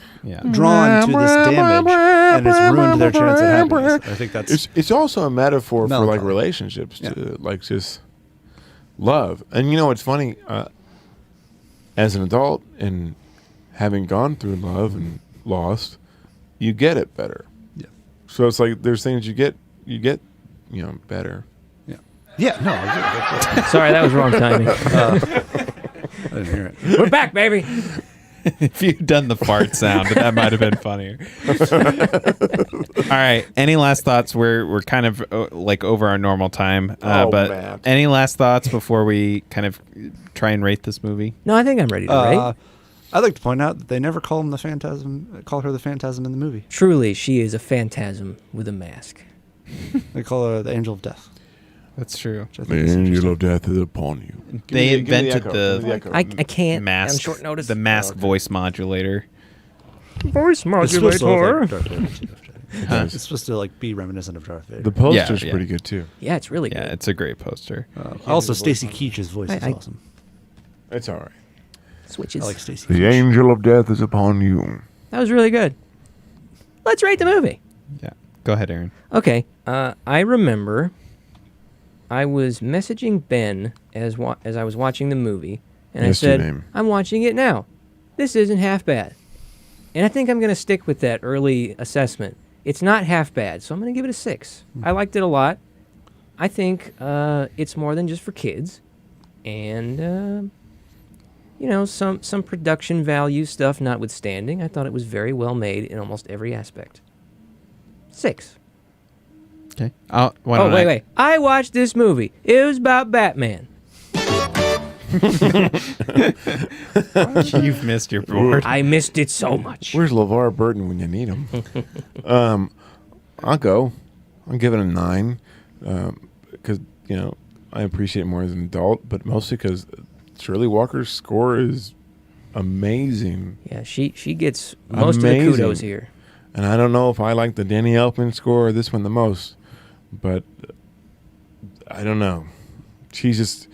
drawn to this damage, and it's ruined their chance at happiness. I think that's It's also a metaphor for like melancholy. relationships, to like just love. And you know what's funny? As an adult and having gone through love and lost, you get it better. Yeah. So it's like there's things you get better. Yeah, no, I agree. Sorry, that was wrong timing. I didn't hear it. We're back, baby. If you'd done the fart sound, that might have been funnier. All right. Any last thoughts? We're kind of like over our normal time. But Matt. any last thoughts before we kind of try and rate this movie? No, I think I'm ready to rate. I'd like to point out that they never call her the Phantasm in the movie. Truly, she is a phantasm with a mask. They call her the Angel of Death. That's true. which I The think is angel interesting. of death is upon you. They Give me invented echo. Give me echo. I can't mask on short notice. The mask voice modulator. voice It's supposed to look modulator. like Darth Vader, too. Huh? It's supposed to like be reminiscent of Darth Vader. The poster's Yeah. pretty good too. Yeah, it's really Yeah, good. it's a great poster. Also, Stacy Keach's voice is I- awesome. It's all right. Switches. I like Stacy. The Keach. angel of death is upon you. That was really good. Let's rate the movie. Yeah. Go ahead, Aaron. Okay. I remember I was messaging Ben as I was watching the movie, and Yes, I your said, name. I'm watching it now. This isn't half bad. And I think I'm going to stick with that early assessment. It's not half bad, so I'm going to give it a 6. I liked it a lot. I think it's more than just for kids. And, some production value stuff notwithstanding, I thought it was very well made in almost every aspect. 6. Okay. Wait. I watched this movie. It was about Batman. You've missed your board. I missed it so much. Where's LeVar Burton when you need him? I'll go. I'll give it a 9 because I appreciate it more as an adult, but mostly because Shirley Walker's score is amazing. Yeah, she gets most of the Amazing. kudos here. And I don't know if I like the Danny Elfman score or this one the most, but I don't know. She's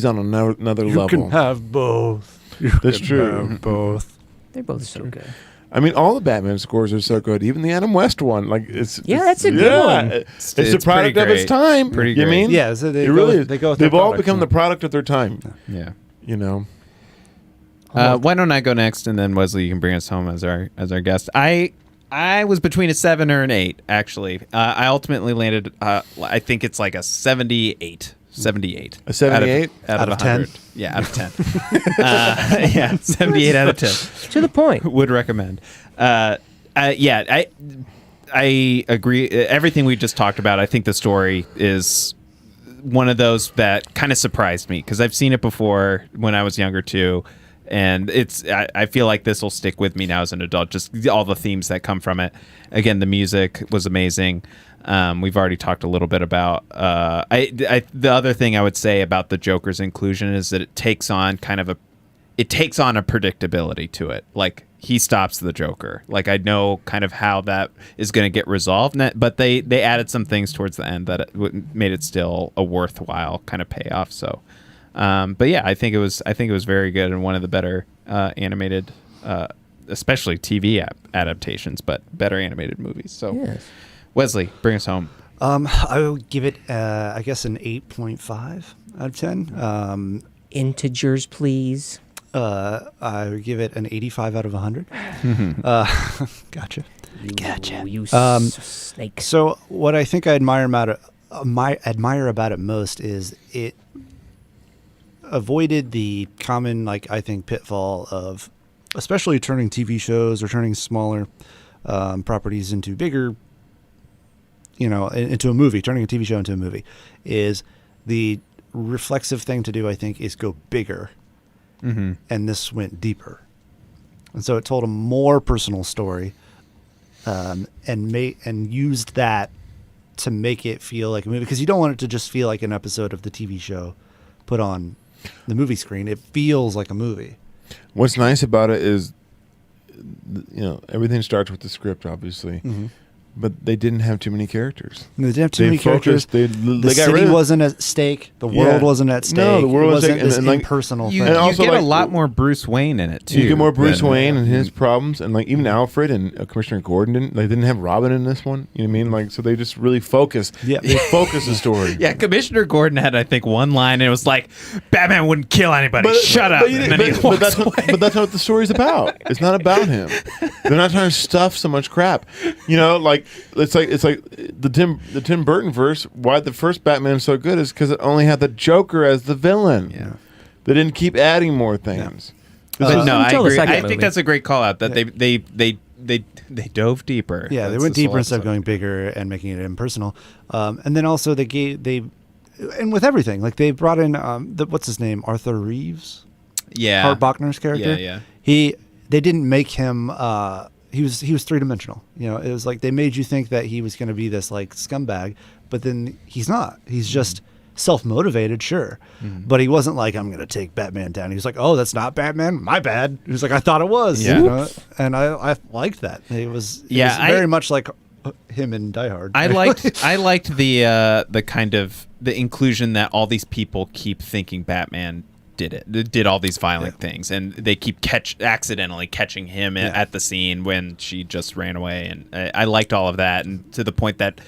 on another You level. can have both. That's true. Both. They're both so good. I mean, all the Batman scores are so good. Even the Adam West one, That's a good one. It's It's a product pretty of its great. time. Pretty you great. mean? Yeah, so they It go, really is. they go with They've their all product, become yeah. the product of their time. Yeah. You know. Why don't I go next, and then Wesley, you can bring us home as our guest. I was between a 7 or an 8, actually. I ultimately landed. I think it's like a 78. 78. A 78? Out of 10? 100. Yeah, out of 10. Yeah, 78 out of 10. To the point. Would recommend. I agree. Everything we just talked about. I think the story is one of those that kind of surprised me because I've seen it before when I was younger too, and I feel like this will stick with me now as an adult. Just all the themes that come from it. Again, the music was amazing. We've already talked a little bit about. The other thing I would say about the Joker's inclusion is that it takes on a predictability to it. Like he stops the Joker. Like I know kind of how that is going to get resolved, but they added some things towards the end that made it still a worthwhile kind of payoff. So, but yeah, I think it was very good and one of the better animated, especially TV adaptations, but better animated movies. So, Yes. Wesley, bring us home. I would give it, I guess, an 8.5 out of 10. Integers, please. I would give it an 85 out of 100. Gotcha. You snake. So what I think I admire about it most is it avoided the common, I think, pitfall of, especially turning TV shows or turning smaller properties into bigger, into a movie, turning a TV show into a movie, is the reflexive thing to do, I think, is go bigger. Mm-hmm. And this went deeper. And so it told a more personal story and used that to make it feel like a movie. Because you don't want it to just feel like an episode of the TV show put on the movie screen. It feels like a movie. What's nice about it is everything starts with the script, obviously. But they didn't have too many characters. They didn't have too many characters. They the got rid city of, wasn't at stake. The world wasn't at stake. No, the world wasn't this and like, impersonal You, thing. And you also, get like, a lot more Bruce Wayne in it too. You get more Bruce than- Wayne and his problems, and like even Alfred and Commissioner Gordon they didn't have Robin in this one. You know what I mean? Like, so they just really focused. Yeah. They focused the story. Yeah, Commissioner Gordon had, I think, one line, and it was like, "Batman wouldn't kill anybody. Shut up." And then he walks that's away. but that's not what the story's about. It's not about him. They're not trying to stuff so much crap. Like it's like the Tim Burton verse. Why the first Batman is so good is because it only had the Joker as the villain. Yeah. They didn't keep adding more things. But no, I Until the agree. second I movie. think that's a great call out that they dove deeper. Yeah, they That's went this deeper whole instead of episode. going bigger and making it impersonal. And then also and with everything, like they brought in what's his name, Arthur Reeves, Yeah, Hart Bachner's character. Yeah. They didn't make him. He was 3-dimensional. It was like they made you think that he was going to be this like scumbag, but then he's not. He's just self-motivated, sure, but he wasn't like, I'm going to take Batman down. He was like, oh, that's not Batman. My bad. He was like, I thought it was. Yeah. And I liked that. It was Yeah, very much like him in Die Hard. I liked the kind of the inclusion that all these people keep thinking Batman did all these violent things, and they keep accidentally catching him at the scene when she just ran away, and I liked all of that, and to the point that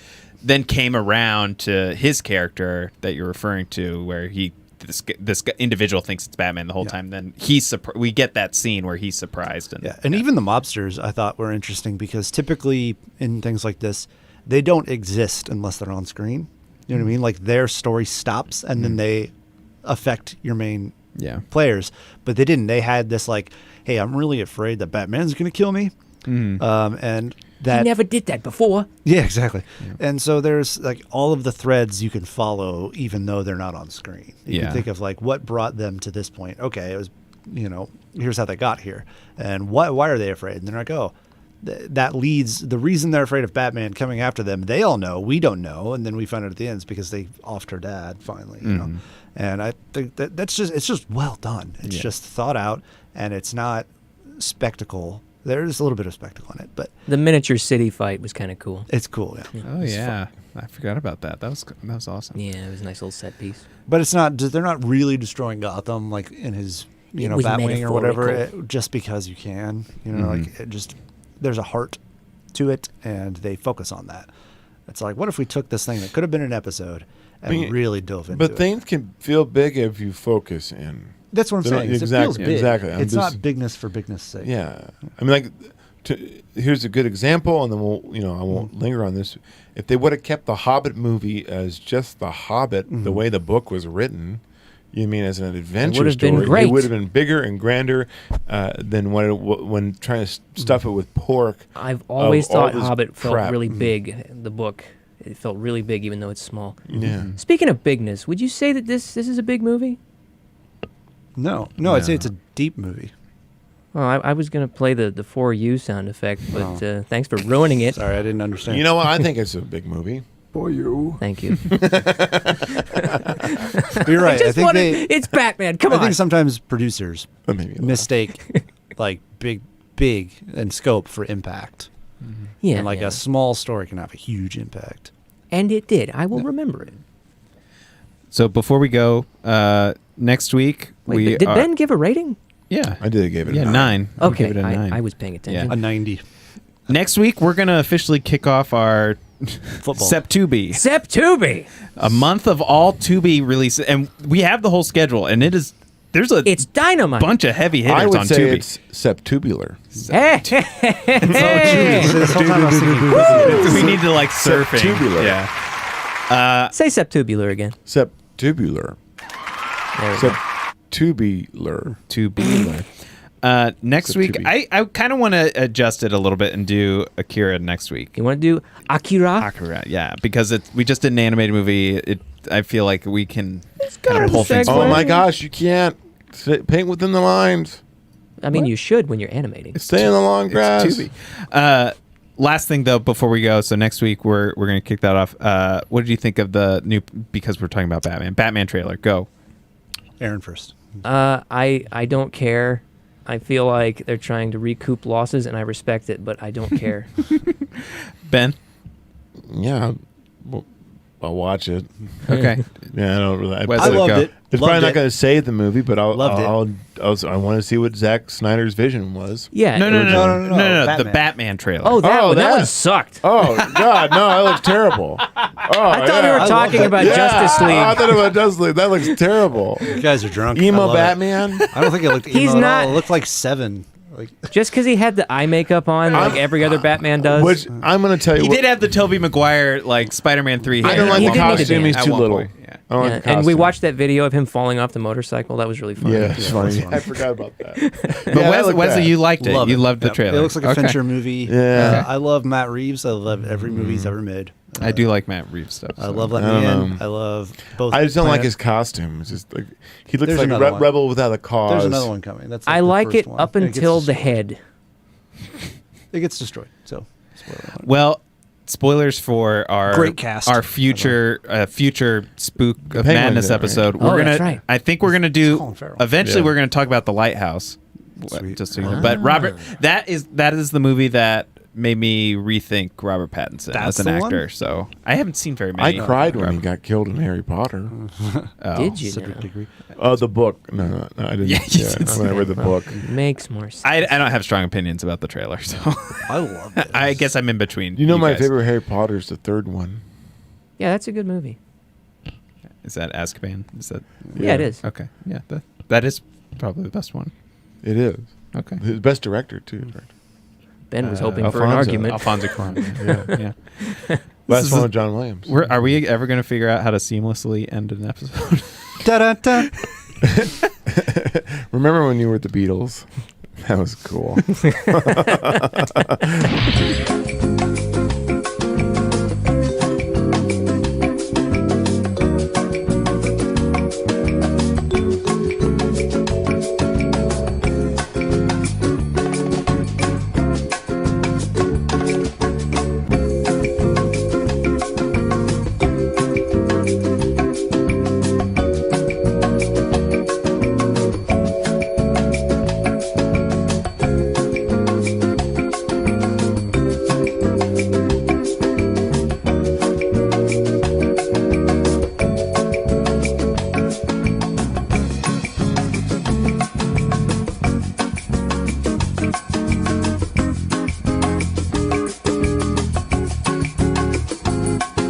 then came around to his character that you're referring to, where this individual thinks it's Batman the whole time. Then we get that scene where he's surprised, and even the mobsters I thought were interesting because typically in things like this, they don't exist unless they're on screen. You know what I mean? Like their story stops and then they affect your main players, but they didn't. They had this like, hey, I'm really afraid that Batman's going to kill me, and that He never did that before. yeah, exactly. And so there's like all of the threads you can follow, even though they're not on screen. You can think of like what brought them to this point. Okay, it was, here's how they got here, and why are they afraid? And they're like, oh, that leads the reason they're afraid of Batman coming after them. They all know, we don't know, and then we find out at the end it's because they offed her dad finally. You know, and I think it's just well done. It's just thought out, and it's not spectacle. There's a little bit of spectacle in it, but The miniature city fight was kind of cool. it's cool. Yeah. Oh yeah, I forgot about that. That was awesome. Yeah, it was a nice little set piece. But it's not. They're not really destroying Gotham like in his, It was Batwing or whatever. metaphorical. Just because you can, like it just there's a heart to it, and they focus on that. It's like, what if we took this thing that could have been an episode and really dove into But it? things can feel big if you focus in. That's what I'm They're not- saying. It exactly, feels big. exactly. It's I'm not just- bigness for bigness' sake. Yeah, I mean, here's a good example, and then I won't linger on this. If they would have kept the Hobbit movie as just the Hobbit, the way the book was written, you mean as an adventure would've been story, great. it would have been bigger and grander than when trying to stuff it with pork. I've always all thought this Hobbit felt crap. really big. The book, it felt really big, even though it's small. Yeah, Speaking of bigness, would you say that this is a big movie? No, I'd say it's a deep movie. Well, I was going to play the For You sound effect, but thanks for ruining it. Sorry, I didn't understand. you know what? I think it's a big movie. For you. Thank you. You're right. I think it's Batman. Come I on. think sometimes producers Maybe a little. mistake like big in scope for impact. yeah, And like yeah. a small story can have a huge impact. And it did. I will remember it. So before we go, next week Wait, did Ben give a rating? Yeah, I did give it a 9. We Okay, gave it a 9. I was paying attention. A 90 Next week we're gonna officially kick off our football. Septubi, Sepp Tubi. a month of all Tubi releases, and we have the whole schedule. And there's a It's dynamite. bunch of heavy hitters I would on say Tubi. it's septubular. Hey, This whole time I was thinking, We need to like surfing. Septubular. Yeah. say septubular again. Septubular. There we go. Septubular. Tubular. Next week, Septubi. I kind of want to adjust it a little bit and do Akira next week. You want to do Akira? Akira, yeah, because we just did an animated movie. I feel like we can kind kind of of pull a things. segue. Oh my gosh, you can't paint within the lines. I mean, you should when you're animating. Stay in the long grass. It's Tubi. Last thing though, before we go, so next week we're gonna kick that off. What did you think of the new? Because we're talking about Batman trailer. Go. Aaron first. I don't care. I feel like they're trying to recoup losses, and I respect it, but I don't care. Ben? Yeah, I'll watch it. Okay. Yeah, I don't really. I Wesley, loved go. it. It's Loved probably not it. going to save the movie, but I Loved want to see what Zack Snyder's vision was. Yeah. No. The Batman. Batman trailer. Oh, that Oh, one. That that- one sucked. Oh God, no, that looks terrible. Oh, I thought we were I talking love about that. Justice League. I thought about Justice League. That looks terrible. You guys are drunk. I Emo love it. Batman. I don't think it looked emo He's at not- all. It looked like Seven. Like Just because he had the eye makeup on, like every other Batman does. Which I'm going to tell you. He what, did have the Tobey Maguire, like, Spider-Man 3 I hair. don't like He the did need to costume. He's At too one little. point, yeah. I don't like Yeah, the and we costume. watched that video of him falling off the motorcycle. That was really funny. Yeah, it's funny. funny. I forgot about that. But Wesley, you liked it. love You it. loved the Yep. trailer. It looks like a Okay. Fincher movie. Yeah. I love Matt Reeves. I love every movie he's ever made. I do like Matt Reeves stuff. I so. love Let I Me don't In. know. I love both. I just don't like Planet- his costume. It's just like he looks There's like a another one. rebel without a cause. There's another one coming. That's I the like first it one. up And it gets until the destroyed. head. It gets destroyed. So, spoiler alert. Well, spoilers for our Great cast. our future Spook of Penguin's Madness in it, right? episode. Oh, We're gonna. that's right. I think we're gonna do. Colin Farrell. Eventually, Yeah. we're gonna talk about the Lighthouse. Sweet. Just so you know. But Robert, that is the movie that made me rethink Robert Pattinson That's as an the one? actor. So I haven't seen very I many. cried when he got killed in Harry Potter. Oh. Did you? Cedric Now? Diggory. Oh, the book. No, I didn't. Yeah, you Yeah, did when I read the book. Makes more sense. I don't have strong opinions about the trailer, so I love it. I guess I'm in between. You know, my guys. favorite Harry Potter is the third one. Yeah, that's a good movie. Is that Azkaban? Is that Yeah, it is. okay? Yeah, that is probably the best one. It is. Okay. His best director too. Ben was hoping for an Alfonso. argument. Alfonso Cuarón. Yeah. Last is one a- with John Williams. Are we ever going to figure out how to seamlessly end an episode? Da-da-da. Remember when you were the Beatles? That was cool.